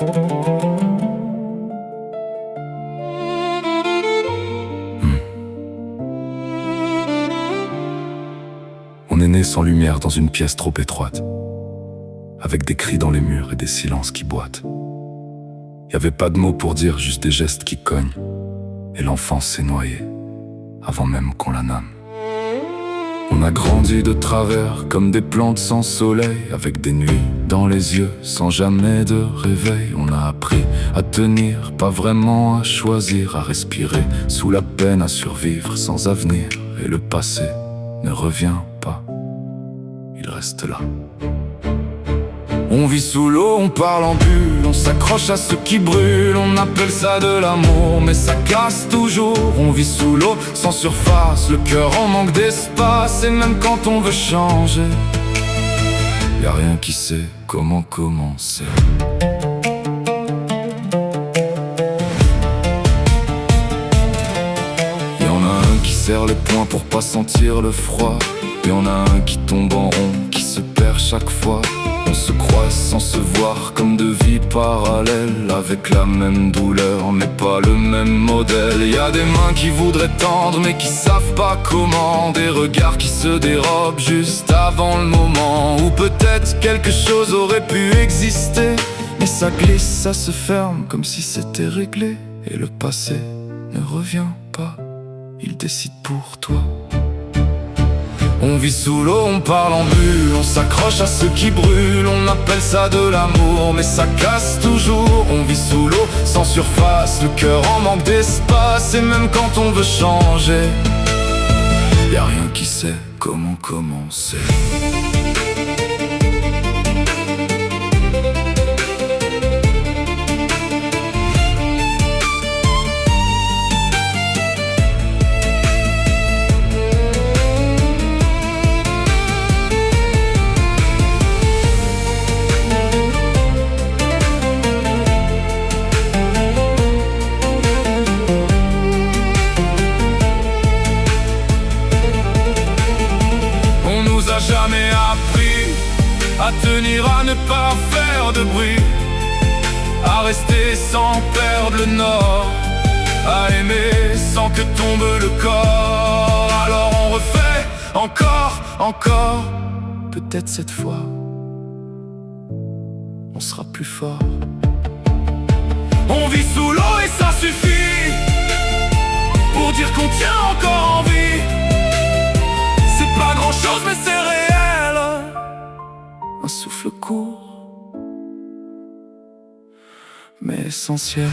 On est né sans lumière dans une pièce trop étroite, avec des cris dans les murs et des silences qui boitent. Y avait pas de mots pour dire, juste des gestes qui cognent. Et l'enfance s'est noyée, avant même qu'on la nomme. On a grandi de travers, comme des plantes sans soleil, avec des nuits dans les yeux, sans jamais de réveil. On a appris à tenir, pas vraiment à choisir, à respirer, sous la peine à survivre, sans avenir. Et le passé ne revient pas, il reste là. On vit sous l'eau, on parle en bulle, on s'accroche à ce qui brûle. On appelle ça de l'amour, mais ça casse toujours. On vit sous l'eau, sans surface, le cœur en manque d'espace. Et même quand on veut changer, y'a rien qui sait comment commencer. Y'en a un qui serre les poings pour pas sentir le froid. Y'en a un qui tombe en rond, qui se perd chaque fois. On se croise sans se voir, comme deux vies parallèles, avec la même douleur mais pas le même modèle. Y a des mains qui voudraient tendre mais qui savent pas comment, des regards qui se dérobent juste avant le moment où peut-être quelque chose aurait pu exister. Mais ça glisse, ça se ferme comme si c'était réglé. Et le passé ne revient pas, il décide pour toi. On vit sous l'eau, on parle en bulle, on s'accroche à ce qui brûle. On appelle ça de l'amour, mais ça casse toujours. On vit sous l'eau, sans surface, le cœur en manque d'espace. Et même quand on veut changer, y'a rien qui sait comment commencer. Jamais appris à tenir, à ne pas faire de bruit, à rester sans perdre le nord, à aimer sans que tombe le corps. Alors on refait encore, encore. Peut-être cette fois on sera plus fort. On vit sous l'eau et ça suffit pour dire qu'on tient encore en vie. C'est pas grand chose mais c'est réel, un souffle court mais essentiel.